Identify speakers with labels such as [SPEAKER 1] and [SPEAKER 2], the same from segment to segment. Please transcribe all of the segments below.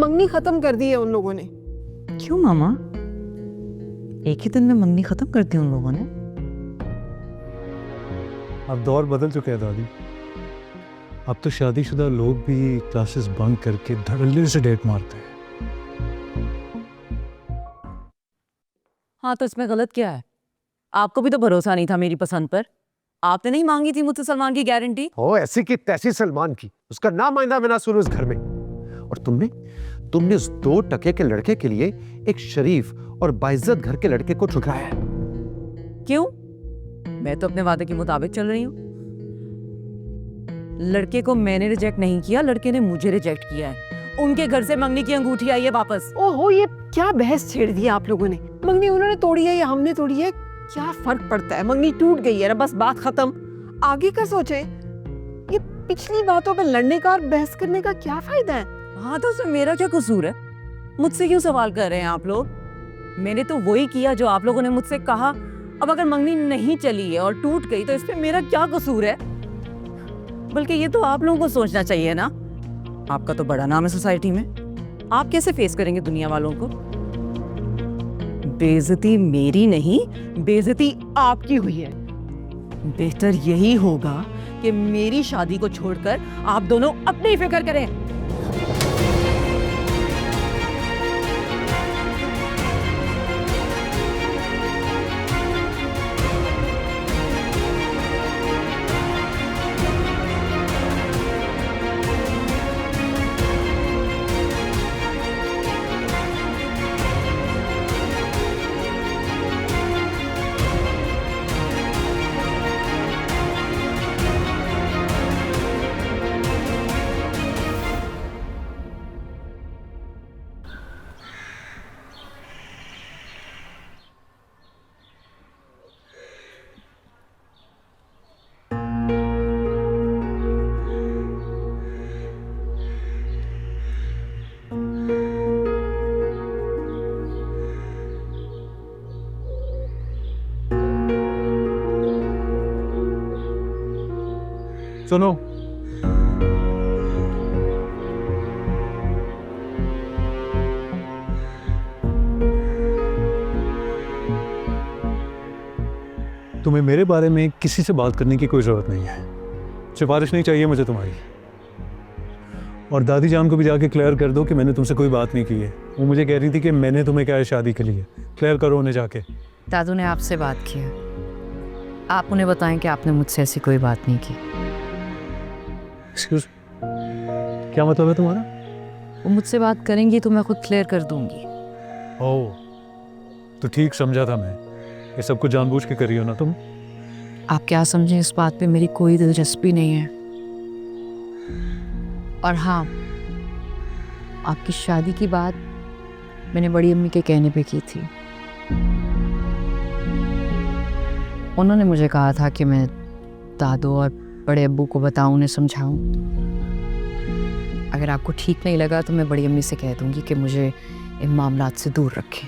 [SPEAKER 1] मंगनी खत्म कर दी है उन लोगों ने।
[SPEAKER 2] क्यों मामा? एक ही दिन में मंगनी खत्म कर दी उन लोगों ने?
[SPEAKER 3] अब दौर बदल चुके हैं दादी। अब तो शादीशुदा लोग भी क्लासेस बंक करके धड़ल्ले से डेट मारते हैं।
[SPEAKER 2] हाँ तो इसमें गलत क्या है? आपको भी तो भरोसा नहीं था मेरी पसंद पर। आपने नहीं मांगी थी मुझसे सलमान की गारंटी?
[SPEAKER 4] ओ ऐसी की तैसी सलमान की, उसका नाम आइंदा मैं ना सुनूं इस घर में। और तुमने उस 2 टके के लड़के के लिए एक शरीफ और बाइज्जत घर के लड़के को ठुकराया है।
[SPEAKER 2] क्यों? मैं तो अपने वादे के मुताबिक चल रही हूँ। लड़के को मैंने रिजेक्ट नहीं किया, लड़के ने मुझे रिजेक्ट किया है। उनके घर से मंगनी की अंगूठी आई है वापस।
[SPEAKER 1] ओहो, ये क्या बहस छेड़ दी आप लोगों ने? मंगनी उन्होंने तोड़ी है या हमने तोड़ी है, क्या फर्क पड़ता है? मंगनी टूट गई है ना, बस बात खत्म। आगे का सोचे। ये पिछली बातों पे लड़ने का और बहस करने का क्या फायदा है?
[SPEAKER 2] हाँ तो उसमें मेरा क्या कसूर है? मुझसे क्यों सवाल कर रहे हैं आप लोग? मैंने तो वही किया जो आप लोगों ने मुझसे कहा। अब अगर मंगनी नहीं चली है और टूट गई तो इसमें मेरा क्या कसूर है? बल्कि ये तो आप लोगों को सोचना चाहिए ना। आपका तो बड़ा नाम है सोसाइटी में। आप कैसे फेस करेंगे दुनिया वालों को? बेइज्जती मेरी नहीं, बेइज्जती आपकी हुई है। बेहतर यही होगा कि मेरी शादी को छोड़कर आप दोनों अपनी ही फिक्र करें।
[SPEAKER 3] सुनो, तुम्हें मेरे बारे में किसी से बात करने की कोई जरूरत नहीं है। सिफारिश नहीं चाहिए मुझे तुम्हारी। और दादी जान को भी जाके क्लियर कर दो कि मैंने तुमसे कोई बात नहीं की है। वो मुझे कह रही थी कि मैंने तुम्हें क्या है शादी के लिए। क्लियर करो उन्हें जाके।
[SPEAKER 2] दादू ने आपसे बात की है, आप उन्हें बताएं कि आपने मुझसे ऐसी कोई बात नहीं की।
[SPEAKER 3] एक्सक्यूज, क्या मतलब है तुम्हारा?
[SPEAKER 2] वो मुझसे बात करेंगी तो मैं खुद क्लियर कर दूंगी।
[SPEAKER 3] ओह, तो ठीक समझा था मैं। ये सब कुछ जानबूझ के करी हो ना तुम?
[SPEAKER 2] आप क्या समझें, इस बात पे मेरी कोई दिलचस्पी नहीं है। और हाँ, आपकी शादी की बात मैंने बड़ी अम्मी के कहने पे की थी। उन्होंने मुझे कहा था कि मैं दादू और बड़े अब्बू को बताऊं, उन्हें समझाऊं। अगर आपको ठीक नहीं लगा तो मैं बड़ी अम्मी से कह दूंगी कि मुझे इन मामलात से दूर रखें।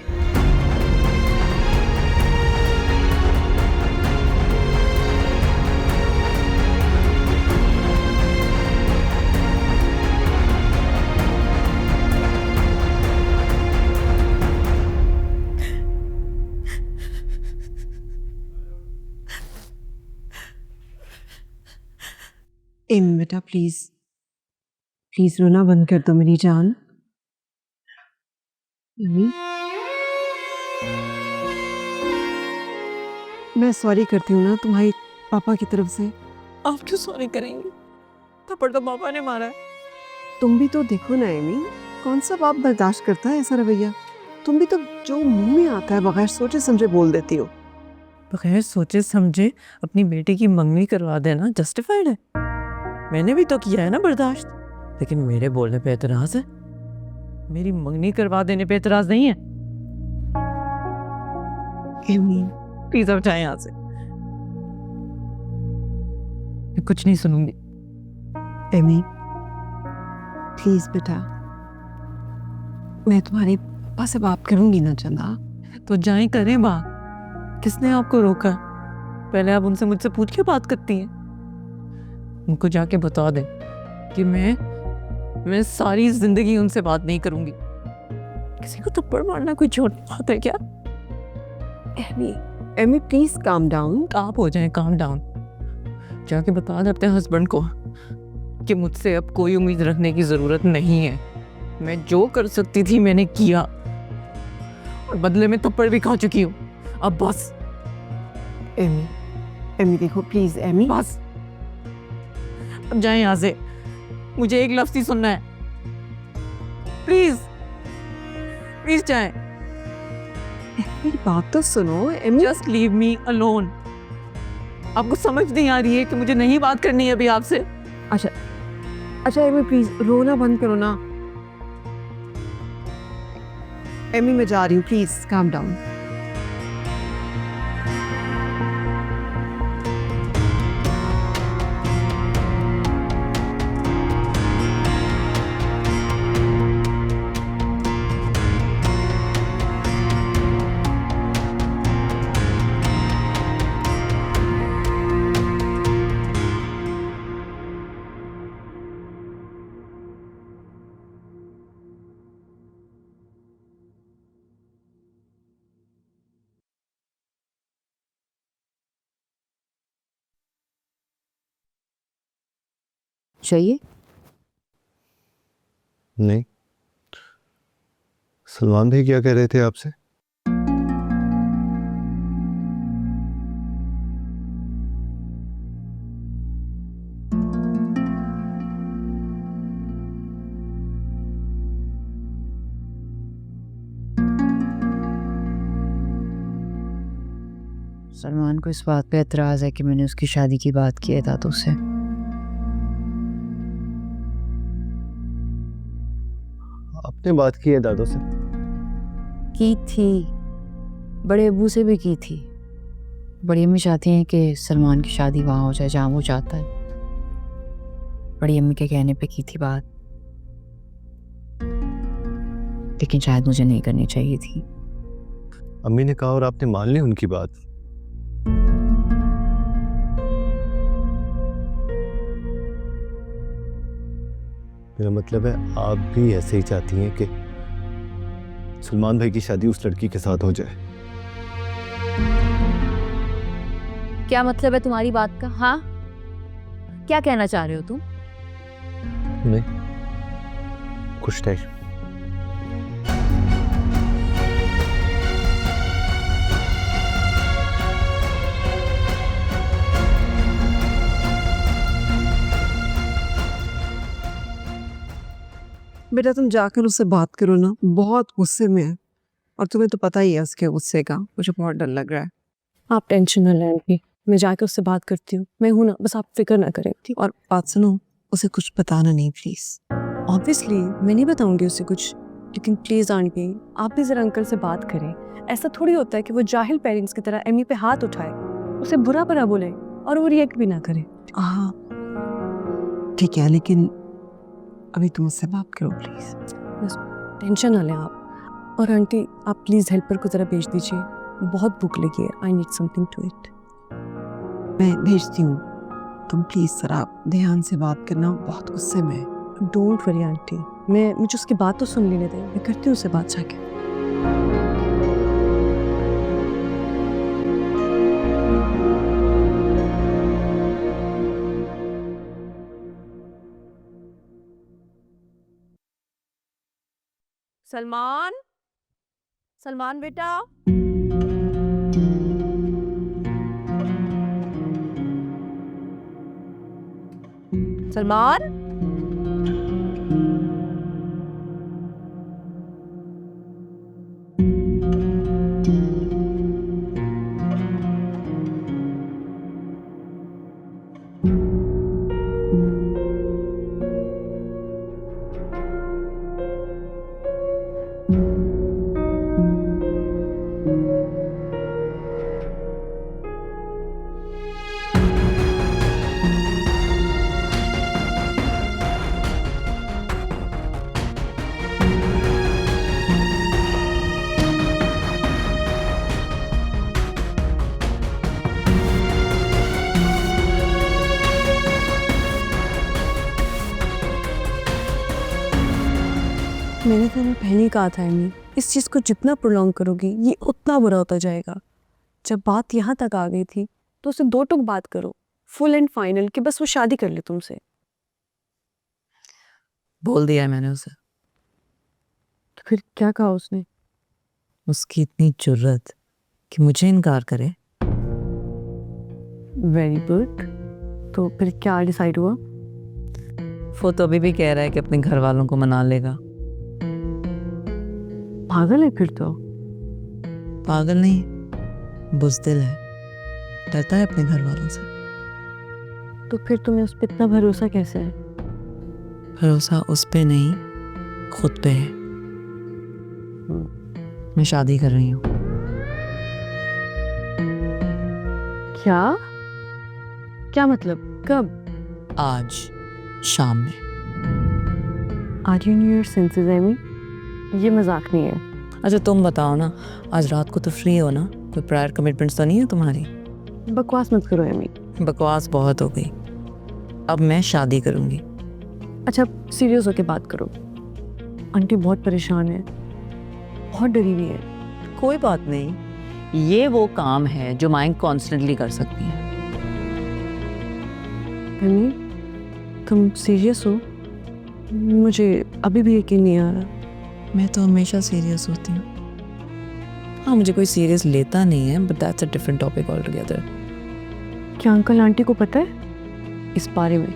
[SPEAKER 1] एम बेटा, प्लीज प्लीज रोना बंद कर दो मेरी जान। अम्मी, मैं सॉरी करती हूँ ना तुम्हारी पापा की तरफ से।
[SPEAKER 2] आप क्यों सॉरी करेंगी? थप्पड़ तो पापा ने मारा है।
[SPEAKER 1] तुम भी तो देखो ना एमी, कौन सा बाप बर्दाश्त करता है ऐसा रवैया? तुम भी तो जो मुंह में आता है बगैर सोचे समझे बोल देती हो।
[SPEAKER 2] बगैर सोचे समझे अपनी बेटी की मंगनी करवा देना जस्टिफाइड है? मैंने भी तो किया है ना बर्दाश्त, लेकिन मेरे बोलने पे एतराज है, मेरी मंगनी करवा देने पे एतराज नहीं है।
[SPEAKER 1] एमी,
[SPEAKER 2] प्लीज अब जाए यहाँ से, मैं कुछ नहीं सुनूंगी।
[SPEAKER 1] एमी प्लीज बेटा, मैं तुम्हारे पापा से बात करूंगी ना चंदा।
[SPEAKER 2] तो जाए करें बात, किसने आपको रोका? पहले आप उनसे मुझसे पूछ के बात करती हैं। उनको जाके बता दें कि मैं मैं सारी जिंदगी उनसे बात नहीं करूंगी। किसी को थप्पड़ मारना कोई छोटी बात है क्या?
[SPEAKER 1] Amy, Amy please calm down.
[SPEAKER 2] आप हो जाए काम डाउन। जाके बता दे अपने हस्बैंड को कि मुझसे अब कोई उम्मीद रखने की जरूरत नहीं है। मैं जो कर सकती थी मैंने किया और बदले में थप्पड़ भी खा चुकी हूँ। अब बस
[SPEAKER 1] एमी, एमी देखो प्लीज एमी।
[SPEAKER 2] बस अब जाए यहाँ से। मुझे एक लफ्ज ही सुनना है। प्लीज प्लीज जाए।
[SPEAKER 1] मेरी बात तो सुनो Amy.
[SPEAKER 2] Just leave me alone. आपको समझ नहीं आ रही है कि मुझे नहीं बात करनी है अभी आपसे?
[SPEAKER 1] अच्छा अच्छा एमी प्लीज रोना बंद करो ना। एमी मैं जा रही हूँ, प्लीज काम डाउन।
[SPEAKER 5] चाहिए?
[SPEAKER 4] नहीं, सलमान भाई क्या कह रहे थे आपसे?
[SPEAKER 5] सलमान को इस बात पे एतराज है कि मैंने उसकी शादी की बात की है दादू से।
[SPEAKER 4] आपने बात की है दादू से?
[SPEAKER 5] की थी, बड़े अब्बू से भी की थी। बड़ी अम्मी चाहती हैं कि सलमान की शादी वहाँ हो जाए जहाँ वो चाहता है। बड़ी अम्मी के कहने पे की थी बात, लेकिन शायद मुझे नहीं करनी चाहिए थी।
[SPEAKER 4] अम्मी ने कहा और आपने मान ली उनकी बात? मेरा मतलब है आप भी ऐसे ही चाहती हैं कि सलमान भाई की शादी उस लड़की के साथ हो जाए?
[SPEAKER 5] क्या मतलब है तुम्हारी बात का? हाँ, क्या कहना चाह रहे हो तुम?
[SPEAKER 4] नहीं, कुछ नहीं।
[SPEAKER 1] बेटा तुम जाकर उससे बात करो ना, बहुत गुस्से में है और तुम्हें तो पता ही है उसके गुस्से का। मुझे बहुत डर लग रहा है।
[SPEAKER 6] आप टेंशन ना लें आंटी, मैं जाकर उससे बात करती हूँ। मैं हूं ना, बस आप फिक्र ना करें। ठीक?
[SPEAKER 1] और बात सुनो, उसे कुछ बताना नहीं प्लीज।
[SPEAKER 6] ऑब्वियसली मैं नहीं बताऊंगी उसे कुछ, लेकिन प्लीज आंटी आप भी जरा अंकल से बात करें। ऐसा थोड़ी होता है कि वो जाहिल पेरेंट्स की तरह एमी पे हाथ उठाए, उसे बुरा भला बोले और वो रिएक्ट भी ना करे।
[SPEAKER 1] हाँ ठीक है, लेकिन अभी तुम उससे बात करो प्लीज।
[SPEAKER 6] टेंशन ना लें आप। और आंटी आप प्लीज हेल्पर को जरा भेज दीजिए, बहुत भूख लगी है। I need something to eat.
[SPEAKER 1] मैं भेजती हूँ, तुम प्लीज जरा ध्यान से बात करना, बहुत गुस्से में है।
[SPEAKER 6] डोंट वरी आंटी, मुझे उसकी बात तो सुन लेने दें, मैं करती हूँ उससे बात जाके।
[SPEAKER 2] सलमान, सलमान बेटा। सलमान,
[SPEAKER 6] मैंने तुम्हें पहले ही कहा था एमी, इस चीज़ को जितना प्रोलॉन्ग करोगी ये उतना बुरा होता जाएगा। जब बात यहाँ तक आ गई थी तो उससे दो टुक बात करो, फुल एंड फाइनल, कि बस वो शादी कर ले तुमसे।
[SPEAKER 2] बोल दिया है मैंने उसे।
[SPEAKER 6] तो फिर क्या कहा उसने?
[SPEAKER 2] उसकी इतनी जुर्रत कि मुझे इनकार करे।
[SPEAKER 6] Very good. तो फिर क्या डिसाइड हुआ?
[SPEAKER 2] वो तो अभी भी कह रहा है कि अपने घर वालों को मना लेगा।
[SPEAKER 6] पागल है फिर तो।
[SPEAKER 2] पागल नहीं, बुज़दिल है, डरता है अपने घर वालों से।
[SPEAKER 6] तो फिर तुम्हें उस पर इतना भरोसा कैसे है?
[SPEAKER 2] भरोसा उस पे नहीं, खुद पे है। मैं शादी कर रही हूँ।
[SPEAKER 6] क्या क्या मतलब? कब?
[SPEAKER 2] आज शाम में।
[SPEAKER 6] Are you in your senses Amy? ये मजाक नहीं है।
[SPEAKER 2] अच्छा तुम बताओ ना, आज रात को तो फ्री हो ना? कोई प्रायर कमिटमेंट्स तो नहीं है तुम्हारी?
[SPEAKER 6] बकवास मत करो एमी।
[SPEAKER 2] बकवास बहुत हो गई। अब मैं शादी करूँगी।
[SPEAKER 6] अच्छा सीरियस होके बात करो। आंटी बहुत परेशान है, बहुत डरी हुई है।
[SPEAKER 2] कोई बात नहीं, ये वो काम है जो माइंड कॉन्स्टेंटली कर सकती है।
[SPEAKER 6] एमी तुम सीरियस हो? मुझे अभी भी यकीन नहीं आ रहा।
[SPEAKER 2] मैं तो हमेशा सीरियस होती हूँ। हाँ, मुझे कोई सीरियस लेता नहीं है, but that's a different topic all together.
[SPEAKER 6] क्या अंकल आंटी को पता है इस बारे में?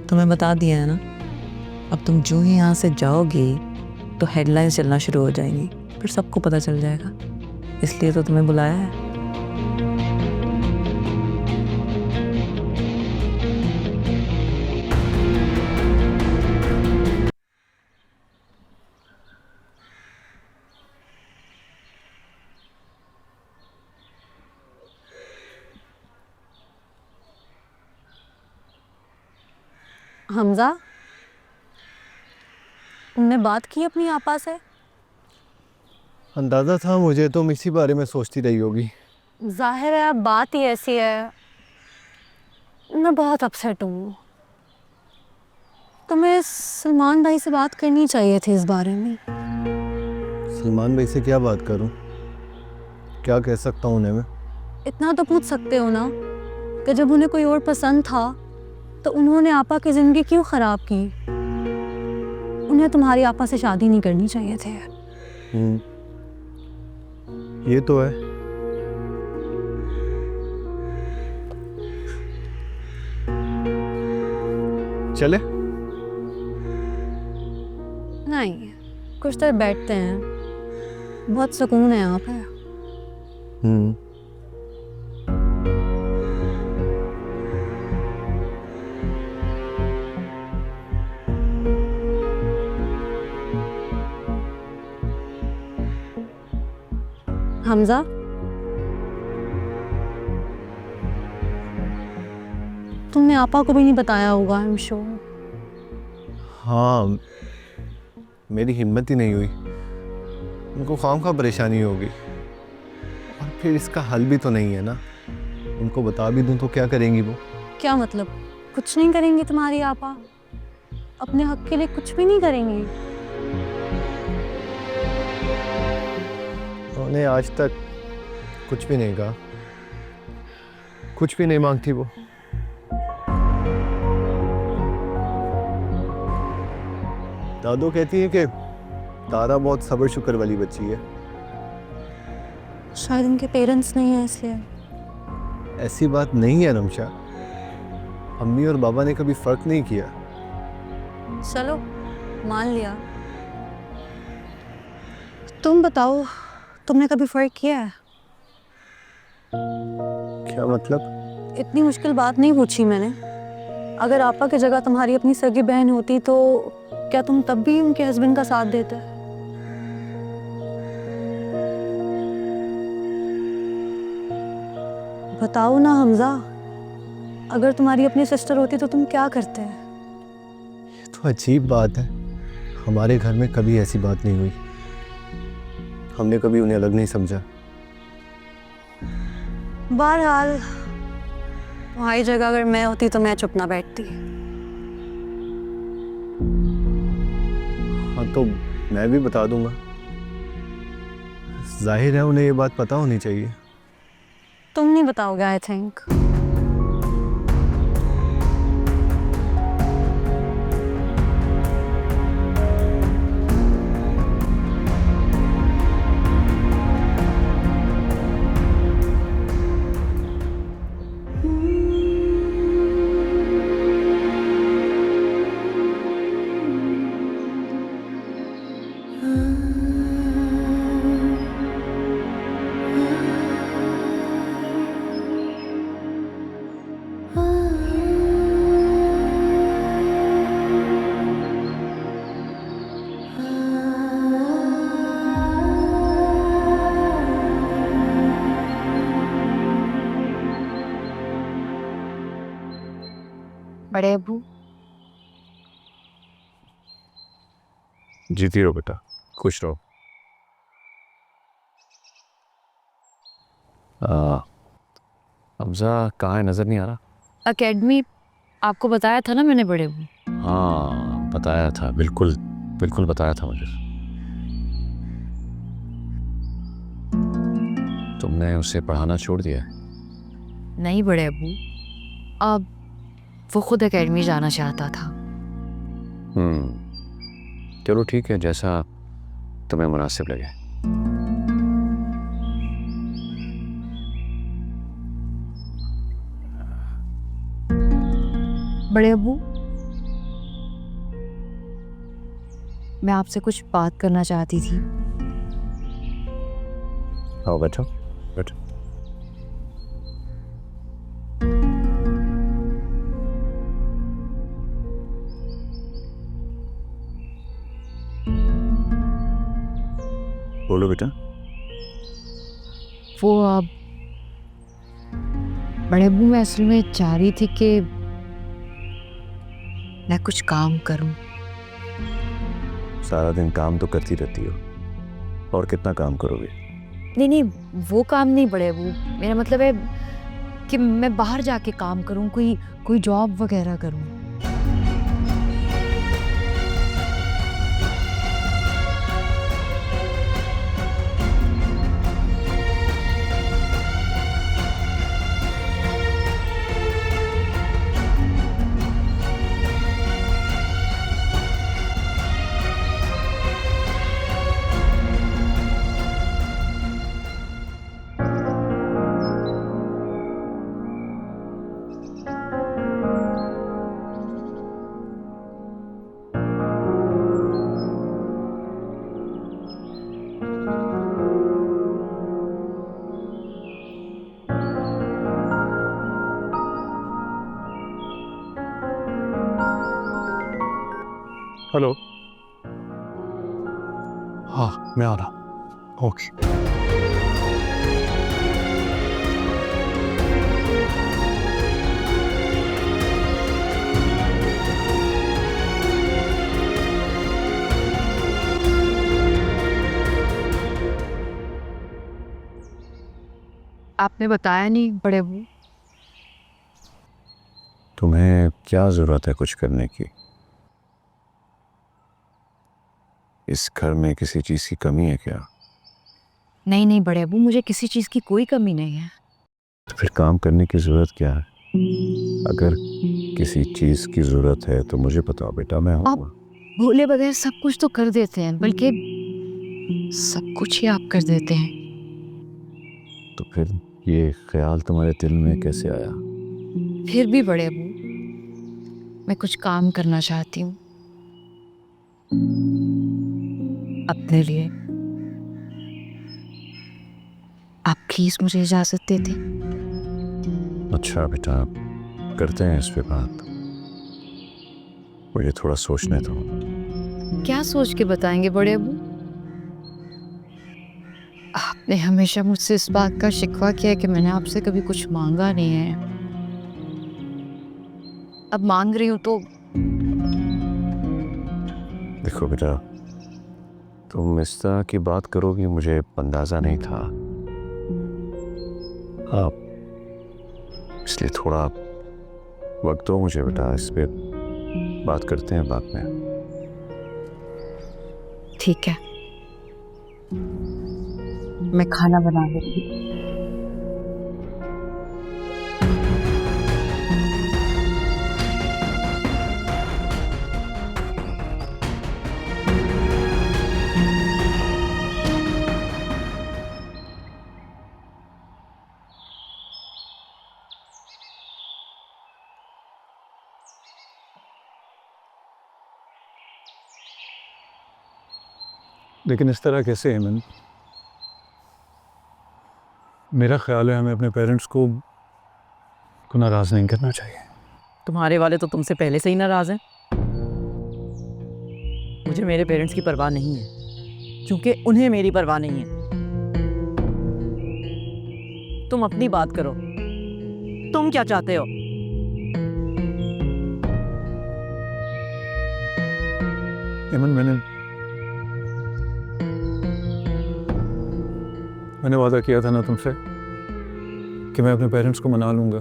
[SPEAKER 2] तुम्हें बता दिया है ना। अब तुम जो ही यहाँ से जाओगी तो हेडलाइंस चलना शुरू हो जाएंगी, फिर सबको पता चल जाएगा। इसलिए तो तुम्हें बुलाया है।
[SPEAKER 6] हमजा, तुमने बात की अपनी आपा से?
[SPEAKER 7] अंदाज़ा था मुझे, तुम इसी बारे में सोचती रही होगी।
[SPEAKER 6] जाहिर है अब बात ही ऐसी है। मैं बहुत अपसेट हूँ। तुम्हें सलमान भाई से बात करनी चाहिए थी इस बारे में।
[SPEAKER 7] सलमान भाई से क्या बात करूं? क्या कह सकता हूं उन्हें मैं?
[SPEAKER 6] इतना तो पूछ सकते हो ना कि जब उन्हें कोई और पसंद था तो उन्होंने आपा की ज़िंदगी क्यों ख़राब की? उन्हें तुम्हारी आपा से शादी नहीं करनी चाहिए थे।
[SPEAKER 7] ये तो है। चले?
[SPEAKER 6] नहीं, कुछ देर बैठते हैं, बहुत सुकून है यहाँ पे। हमजा, तुमने आपा को भी नहीं बताया होगा, आई एम श्योर।
[SPEAKER 7] हाँ, मेरी हिम्मत ही नहीं हुई। उनको खामखा परेशानी होगी, और फिर इसका हल भी तो नहीं है ना। उनको बता भी दूं तो क्या करेंगी वो?
[SPEAKER 6] क्या मतलब? कुछ नहीं करेंगी तुम्हारी आपा? अपने हक के लिए कुछ भी नहीं करेंगी?
[SPEAKER 7] उन्होंने आज तक कुछ भी नहीं कहा, कुछ भी नहीं मांगती वो। दादू कहती है कि तारा बहुत सब्र शुक्र वाली बच्ची है।
[SPEAKER 6] शायद इनके पेरेंट्स नहीं है इसलिए।
[SPEAKER 7] ऐसी बात नहीं है रमशा, अम्मी और बाबा ने कभी फर्क नहीं किया।
[SPEAKER 6] चलो मान लिया। तुम बताओ, तुमने कभी फर्क किया है?
[SPEAKER 7] क्या मतलब?
[SPEAKER 6] इतनी मुश्किल बात नहीं पूछी मैंने। अगर आपा की जगह तुम्हारी अपनी सगी बहन होती तो क्या तुम तब भी उनके हस्बैंड का साथ देते? बताओ ना हमजा, अगर तुम्हारी अपनी सिस्टर होती तो तुम क्या करते?
[SPEAKER 7] ये तो अजीब बात है, हमारे घर में कभी ऐसी बात नहीं हुई। हमने कभी उन्हें अलग नहीं समझा।
[SPEAKER 6] बहरहाल तुम्हारी जगह अगर मैं होती तो मैं चुप ना बैठती।
[SPEAKER 7] तो मैं भी बता दूंगा। जाहिर है उन्हें ये बात पता होनी चाहिए।
[SPEAKER 6] तुम नहीं बताओगे आई थिंक।
[SPEAKER 5] बड़े अबू,
[SPEAKER 7] जीती रहो बेटा, खुश रहो।
[SPEAKER 8] हमजा कहाँ है, नज़र नहीं आ रहा।
[SPEAKER 5] एकेडमी आपको बताया था ना मैंने बड़े अबू।
[SPEAKER 8] हाँ बताया था, बिल्कुल बिल्कुल बताया था मुझे। तुमने उसे पढ़ाना छोड़ दिया है?
[SPEAKER 5] नहीं बड़े अबू, अब वो खुद एकेडमी जाना चाहता था।
[SPEAKER 8] चलो ठीक है, जैसा तुम्हें मुनासिब लगे।
[SPEAKER 5] बड़े अबू, मैं आपसे कुछ बात करना चाहती थी।
[SPEAKER 8] आओ बैठो बैठो। बोलो बेटा।
[SPEAKER 5] वो अब बड़े अबू, मैं असल में चाह रही थी कि मैं कुछ काम करूं।
[SPEAKER 8] सारा दिन काम तो करती रहती हो, और कितना काम करोगे?
[SPEAKER 5] नहीं नहीं, वो काम नहीं बड़े अबू, मेरा मतलब है कि मैं बाहर जाके काम करूं, कोई जॉब वगैरह करूं।
[SPEAKER 3] हेलो। हाँ मैं आ रहा। ओके।
[SPEAKER 5] आपने बताया नहीं बड़े अबू।
[SPEAKER 8] तुम्हें क्या ज़रूरत है कुछ करने की? इस घर में किसी चीज़ की कमी है क्या?
[SPEAKER 5] नहीं नहीं बड़े अबू, मुझे किसी चीज़ की कोई कमी नहीं है।
[SPEAKER 8] तो फिर काम करने की ज़रूरत क्या है? अगर किसी चीज़ की ज़रूरत है तो मुझे बताओ बेटा, मैं हूँ।
[SPEAKER 5] आप भूले बगैर सब कुछ तो कर देते हैं, बल्कि सब कुछ ही आप कर देते हैं।
[SPEAKER 8] तो फिर ये ख्याल तुम्हारे दिल में कैसे आया?
[SPEAKER 5] फिर भी बड़े अबू, मैं कुछ काम करना चाहती हूँ अपने लिए। आप प्लीज मुझे इजाजत दे दें।
[SPEAKER 8] अच्छा बेटा, करते हैं इस पे बात। मुझे थोड़ा सोचने दो।
[SPEAKER 5] क्या सोच के बताएंगे बड़े अबू? आपने हमेशा मुझसे इस बात का शिकवा किया कि मैंने आपसे कभी कुछ मांगा नहीं है। अब मांग रही हूँ तो
[SPEAKER 8] देखो बेटा, तुम इस तरह की बात करोगी मुझे अंदाज़ा नहीं था। आप इसलिए थोड़ा वक्त दो मुझे बेटा, इस पे बात करते हैं बाद में।
[SPEAKER 5] ठीक है, मैं खाना बना लेती हूँ।
[SPEAKER 3] लेकिन इस तरह कैसे हेमंत? मेरा ख्याल है हमें अपने पेरेंट्स को नाराज नहीं करना चाहिए।
[SPEAKER 2] तुम्हारे वाले तो तुमसे पहले से ही नाराज हैं। मुझे मेरे पेरेंट्स की परवाह नहीं है, क्योंकि उन्हें मेरी परवाह नहीं है। तुम अपनी बात करो, तुम क्या चाहते हो?
[SPEAKER 3] हेमंत, मैंने वादा किया था ना तुमसे कि मैं अपने पेरेंट्स को मना लूंगा।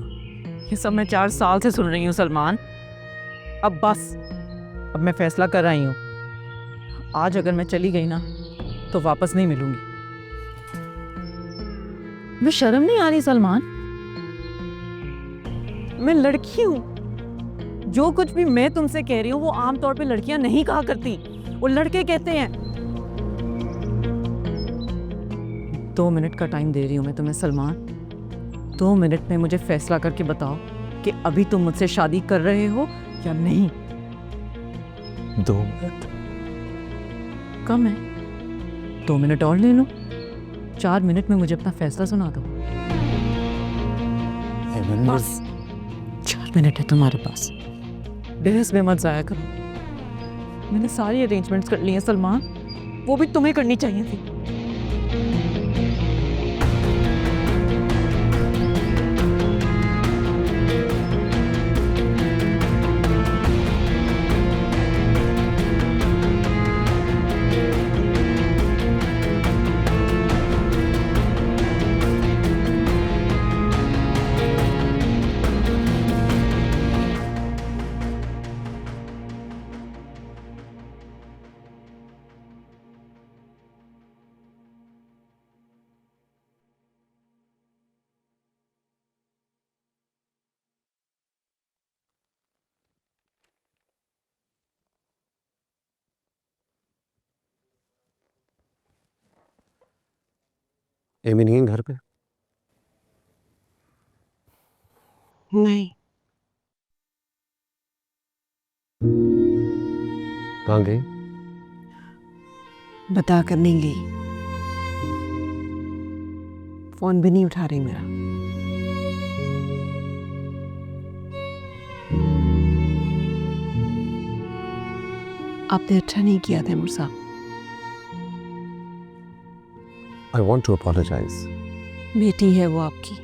[SPEAKER 2] ये सब मैं 4 साल से सुन रही हूँ सलमान। अब बस, अब मैं फैसला कर रही हूँ। आज अगर मैं चली गई ना तो वापस नहीं मिलूंगी। मैं शर्म नहीं आ रही सलमान? मैं लड़की हूँ। जो कुछ भी मैं तुमसे कह रही हूँ वो आमतौर पे लड़कियां नहीं कहा करती, वो लड़के कहते हैं। 2 मिनट का टाइम दे रही हूँ मैं तुम्हें सलमान। 2 मिनट में मुझे फैसला करके बताओ कि अभी तुम मुझसे शादी कर रहे हो या नहीं।
[SPEAKER 3] 2 मिनट
[SPEAKER 2] कम है, 2 मिनट और ले लो। 4 मिनट में मुझे अपना फैसला सुना दो। बस 4 मिनट है तुम्हारे पास। बहस में मत जाया करो। मैंने सारी अरेंजमेंट्स कर ली हैं सलमान, वो भी तुम्हें करनी चाहिए थी।
[SPEAKER 4] एमी नहीं है घर पे?
[SPEAKER 1] नहीं।
[SPEAKER 4] कहाँ गई?
[SPEAKER 1] बता कर नहीं गई। फोन भी नहीं उठा रही मेरा। आपने अच्छा नहीं किया तैमूर साहब।
[SPEAKER 4] I want to apologize.
[SPEAKER 1] बेटी है वो आपकी,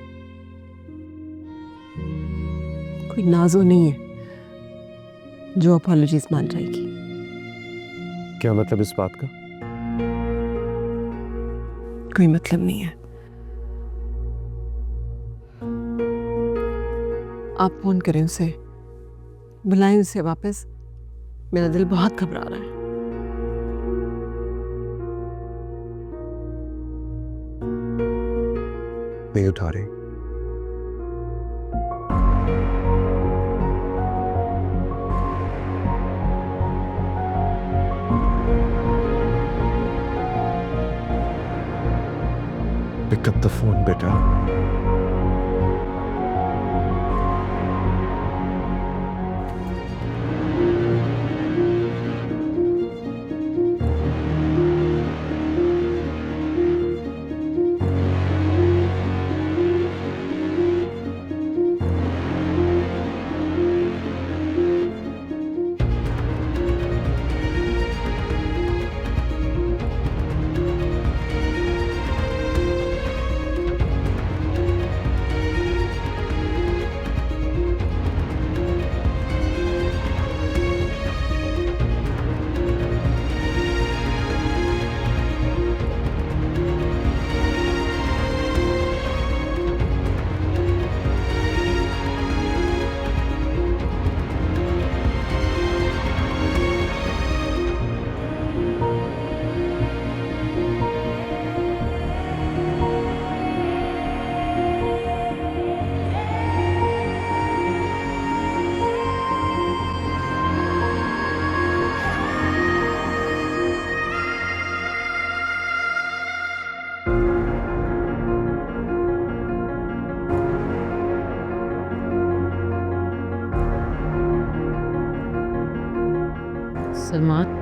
[SPEAKER 1] कोई नाजो नहीं है जो अपॉलॉजीज मान जाएगी।
[SPEAKER 4] क्या मतलब इस बात का?
[SPEAKER 1] कोई मतलब नहीं है। आप फोन करें उसे, बुलाएं उसे वापस। मेरा दिल बहुत घबरा रहा है।
[SPEAKER 4] नहीं उठा रही। Pick up the phone, बेटा।
[SPEAKER 5] सलमान,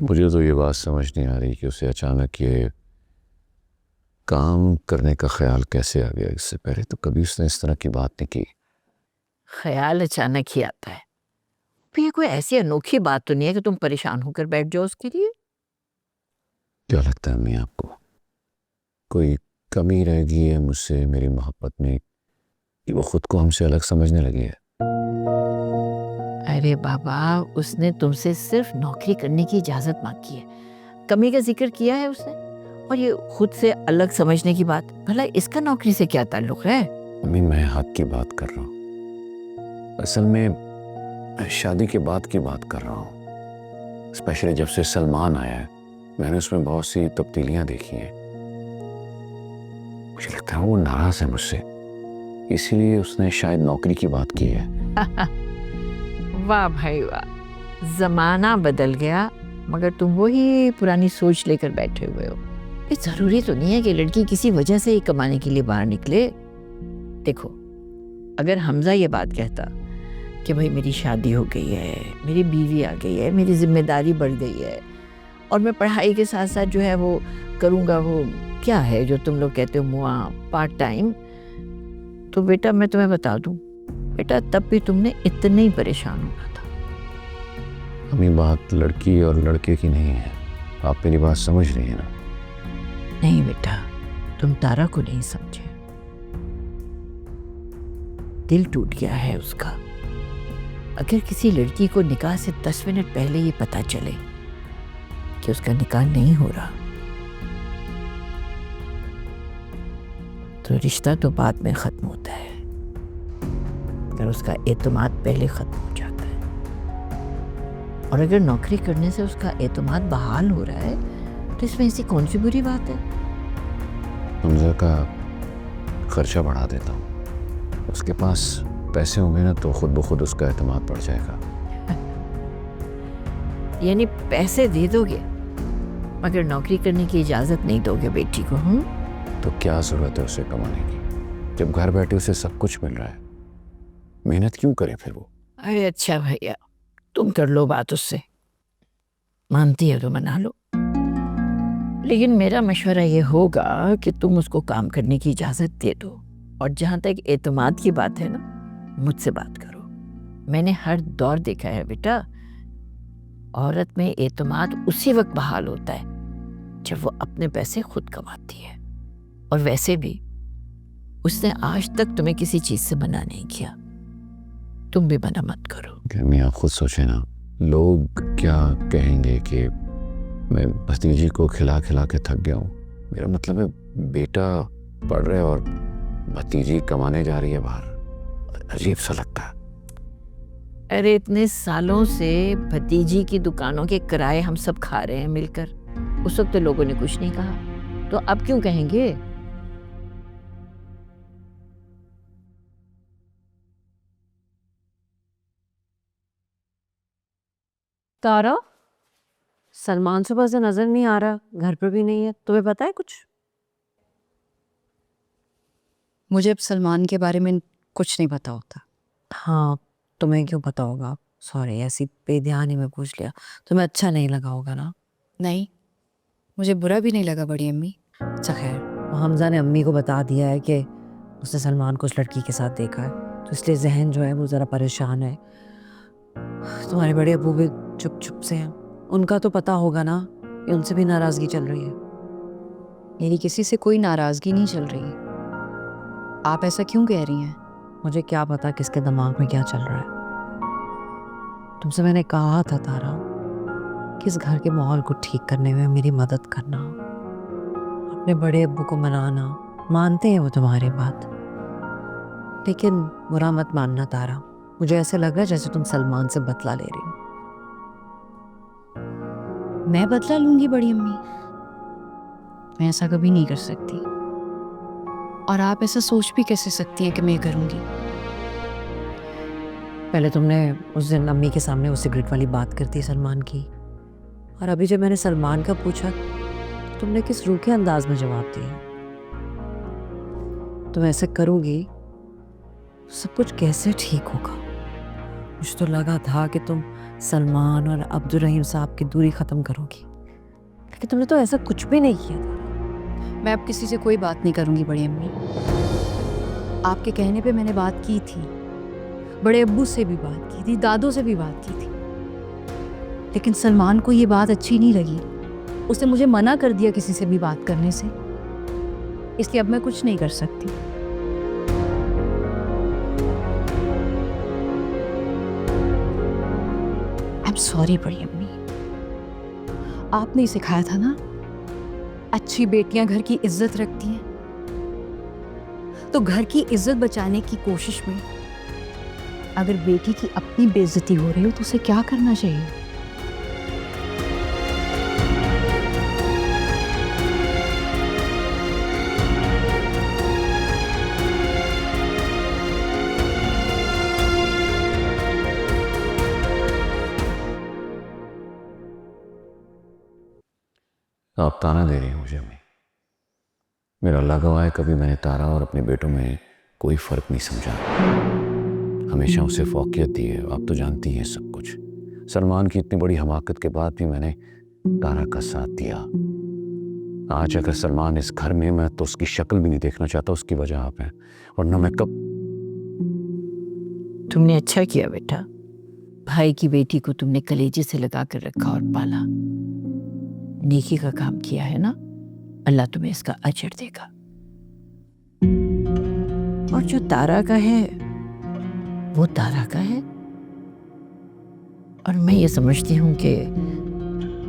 [SPEAKER 8] मुझे तो ये बात समझ नहीं आ रही कि उसे अचानक ये काम करने का ख्याल कैसे आ गया। इससे पहले तो कभी उसने इस तरह की बात नहीं की।
[SPEAKER 9] ख्याल अचानक ही आता है। फिर ये कोई ऐसी अनोखी बात तो नहीं है कि तुम परेशान होकर बैठ जाओ उसके लिए।
[SPEAKER 8] क्या लगता है अम्मी आपको, कोई कमी रह गई है मुझसे, मेरी मोहब्बत में, कि वो खुद को हमसे अलग समझने लगी है?
[SPEAKER 9] अरे बाबा, उसने तुमसे सिर्फ नौकरी करने की इजाजत मांगी है, कमी का जिक्र किया है उसने। और ये खुद से अलग समझने की बात, भला इसका नौकरी से क्या ताल्लुक है?
[SPEAKER 8] अम्मी मैं हक की बात कर रहा हूँ, असल में शादी के बाद की बात कर रहा हूँ। स्पेशली जब से सलमान आया है, मैंने उसमें बहुत सी तब्दीलियां देखी हैं। मुझे लगता है वो नाराज है मुझसे, इसीलिए उसने शायद नौकरी की बात की है।
[SPEAKER 9] वाह भाई वाह, जमाना बदल गया मगर तुम वही पुरानी सोच लेकर बैठे हुए हो। ये जरूरी तो नहीं है कि लड़की किसी वजह से ही कमाने के लिए बाहर निकले। देखो, अगर हमजा ये बात कहता कि भाई मेरी शादी हो गई है, मेरी बीवी आ गई है, मेरी जिम्मेदारी बढ़ गई है और मैं पढ़ाई के साथ साथ जो है वो करूँगा, वो क्या है जो तुम लोग कहते हो मुआ, पार्ट टाइम, तो बेटा मैं तुम्हें बता दूं, बेटा तब भी तुमने इतने ही परेशान होना था।
[SPEAKER 8] अम्मी बात लड़की और लड़के की नहीं है, आप मेरी बात समझ रही है ना?
[SPEAKER 9] नहीं बेटा, तुम तारा को नहीं समझे। दिल टूट गया है उसका। अगर किसी लड़की को निकाह से 10 मिनट पहले ये पता चले कि उसका निकाह नहीं हो रहा, तो रिश्ता तो बाद में खत्म होता है, अगर उसका एतमाद पहले खत्म हो जाता है। और अगर नौकरी करने से उसका एतमाद बहाल हो रहा है, तो इसमें ऐसी कौन सी बुरी बात है?
[SPEAKER 8] हमजा का खर्चा बढ़ा देता हूँ, उसके पास पैसे होंगे ना तो खुद ब खुद उसका एतमाद बढ़ जाएगा।
[SPEAKER 9] यानी पैसे दे दोगे मगर नौकरी करने की इजाजत नहीं दोगे बेटी को?
[SPEAKER 8] तो क्या जरूरत है उसे कमाने की, जब घर बैठे उसे सब कुछ मिल रहा है? मेहनत क्यों करे फिर वो?
[SPEAKER 9] अरे अच्छा भैया, तुम कर लो बात उससे, मानती है तो मना लो, लेकिन मेरा मशवरा ये होगा कि तुम उसको काम करने की इजाजत दे दो। और जहां तक एतमाद की बात है ना, मुझसे बात करो। मैंने हर दौर देखा है बेटा, औरत में एतमाद उसी वक्त बहाल होता है जब वो अपने पैसे खुद कमाती है। और वैसे भी उसने आज तक तुम्हें किसी चीज से मना नहीं किया, तुम भी मना मत करो।
[SPEAKER 8] मियाँ खुद सोचे ना, लोग क्या कहेंगे कि मैं भतीजी को खिला खिला के थक गया हूँ। मेरा मतलब है बेटा पढ़ रहे और भतीजी कमाने जा रही है बाहर, अजीब सा लगता है।
[SPEAKER 9] अरे इतने सालों से भतीजी की दुकानों के किराए हम सब खा रहे हैं मिलकर, उस वक्त तो लोगों ने कुछ नहीं कहा, तो अब क्यों कहेंगे?
[SPEAKER 6] तारा, सलमान सुबह से नजर नहीं आ रहा, घर पर भी नहीं है, तुम्हें पता है कुछ?
[SPEAKER 5] मुझे अब सलमान के बारे में कुछ नहीं पता होता।
[SPEAKER 2] हाँ, तुम्हें क्यों पता होगा? सॉरी, ऐसी बेध्यानी में पूछ लिया। तुम्हें अच्छा नहीं लगा होगा ना?
[SPEAKER 5] नहीं, मुझे बुरा भी नहीं लगा बड़ी अम्मी।
[SPEAKER 2] अच्छा खैर, हमजा ने अम्मी को बता दिया है कि उसने सलमान को उस लड़की के साथ देखा है, तो इसलिए जहन जो है वो ज़रा परेशान है। तुम्हारे बड़े अबू भी चुप चुप से हैं। उनका तो पता होगा ना कि उनसे भी नाराज़गी चल रही है।
[SPEAKER 5] मेरी किसी से कोई नाराज़गी नहीं चल रही। आप ऐसा क्यों कह रही हैं?
[SPEAKER 2] मुझे क्या पता किसके दिमाग में क्या चल रहा है। तुमसे मैंने कहा था तारा कि इस घर के माहौल को ठीक करने में मेरी मदद करना, अपने बड़े अब्बू को मनाना। मानते हैं वो तुम्हारी बात, लेकिन बुरा मत मानना तारा। मुझे ऐसे लग रहा है जैसे तुम सलमान से बदला ले रही हो।
[SPEAKER 5] मैं बदला लूंगी बड़ी अम्मी? मैं ऐसा कभी नहीं कर सकती। और आप ऐसा सोच भी कैसे सकती हैं कि मैं करूंगी?
[SPEAKER 2] पहले तुमने उस दिन अम्मी के सामने वो सिगरेट वाली बात करती सलमान की, और अभी जब मैंने सलमान का पूछा तो तुमने किस रूखे अंदाज में जवाब दिया। तुम ऐसे करोगी सब कुछ कैसे ठीक होगा? मुझे तो लगा था कि तुम सलमान और अब्दुल रहीम साहब की दूरी ख़त्म करोगी, लेकिन तुमने तो ऐसा कुछ भी नहीं किया था।
[SPEAKER 5] मैं अब किसी से कोई बात नहीं करूंगी बड़ी अम्मी। आपके कहने पे मैंने बात की थी, बड़े अब्बू से भी बात की थी, दादों से भी बात की थी, लेकिन सलमान को ये बात अच्छी नहीं लगी। उसने मुझे मना कर दिया किसी से भी बात करने से, इसलिए अब मैं कुछ नहीं कर सकती। आई एम सॉरी बड़ी अम्मी। आपने ही सिखाया था ना, अच्छी बेटियां घर की इज्जत रखती हैं, तो घर की इज्जत बचाने की कोशिश में अगर बेटी की अपनी बेइज्जती हो रही हो तो उसे क्या करना चाहिए?
[SPEAKER 8] आप ताना दे रही हैं मुझे अम्मी। मेरा अल्लाह गवाह है, कभी मैंने तारा और अपने बेटों में कोई फ़र्क नहीं समझा। हमेशा उसे फौकियत दी है। आप तो जानती हैं सब कुछ। सलमान की इतनी बड़ी हमाकत के बाद भी मैंने तारा का साथ दिया। आज अगर सलमान इस घर में, मैं तो उसकी शक्ल भी नहीं देखना चाहता। उसकी वजह आप हैं, वरना मैं कब।
[SPEAKER 9] तुमने अच्छा किया बेटा, भाई की बेटी को तुमने कलेजे से लगा कर रखा और पाला। नेकी का काम किया है ना, अल्लाह तुम्हें इसका अजर देगा। और जो तारा का है वो तारा का है, और मैं ये समझती हूँ कि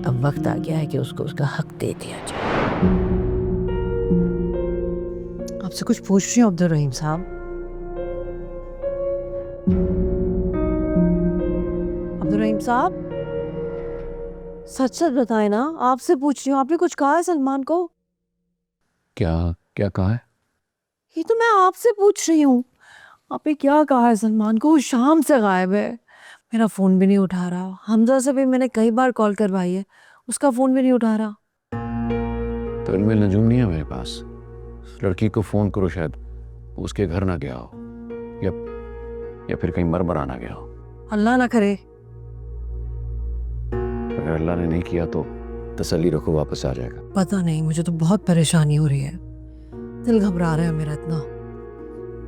[SPEAKER 9] अब वक्त आ गया है कि उसको उसका हक दे दिया जाए।
[SPEAKER 2] आपसे कुछ पूछ रही हूँ अब्दुल रहीम साहब। अब्दुल रहीम साहब, सच सच बताएं ना, आपसे पूछ रही हूँ। आपने कुछ कहा है सलमान को?
[SPEAKER 8] क्या क्या कहा है?
[SPEAKER 2] ये तो मैं आपसे पूछ रही हूँ। आपने क्या कहा है सलमान को? वो शाम से गायब है, मेरा फ़ोन भी नहीं उठा रहा। हमजा से भी मैंने कई बार कॉल करवाई है, उसका फ़ोन भी नहीं उठा रहा।
[SPEAKER 8] तो इनमें नजूम नहीं है मेरे पास। लड़की को फ़ोन करो, शायद उसके घर ना गया हो, या फिर कहीं मर ना गया हो।
[SPEAKER 2] अल्लाह ना करे।
[SPEAKER 8] अगर अल्लाह ने नहीं किया तो तसल्ली रखो, वापस आ जाएगा।
[SPEAKER 2] पता नहीं, मुझे तो बहुत परेशानी हो रही है। दिल घबरा रहा है मेरा इतना,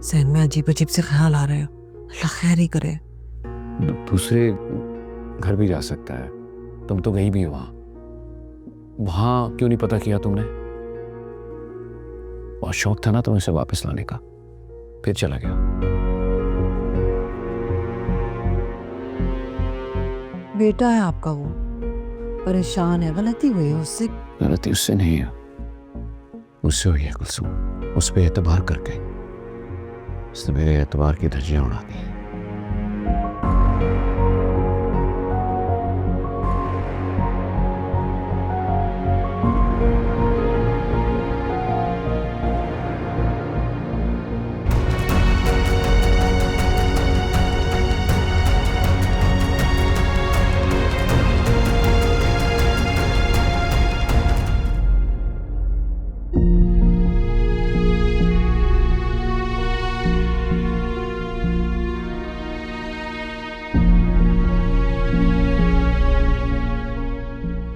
[SPEAKER 2] सहन में अजीब अजीब से ख्याल आ रहे हैं। अल्लाह खैर ही करे।
[SPEAKER 8] दूसरे घर भी जा सकता है, तुम तो गई भी हो वहां क्यों नहीं पता किया तुमने? बहुत शौक था ना तुम्हें इसे वापस लाने का, फिर चला गया।
[SPEAKER 2] बेटा है आपका, वो परेशान है, गलती हुई है उससे।
[SPEAKER 8] गलती उससे नहीं है, मुझसे हुई है कुलसुम। उस पर एतबार करके उसने मेरे एतबार की धज्जियां उड़ा दी।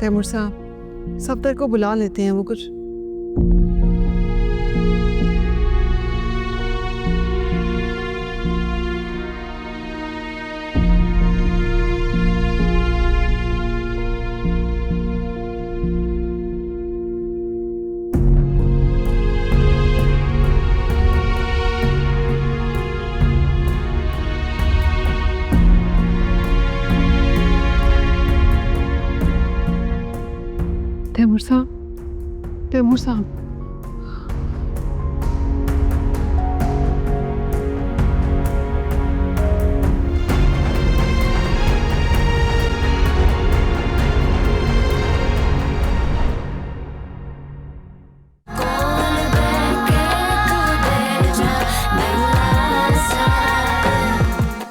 [SPEAKER 1] तैमूर साहब, सफदर को बुला लेते हैं, वो कुछ तैमूर साहब, तैमूर साहब।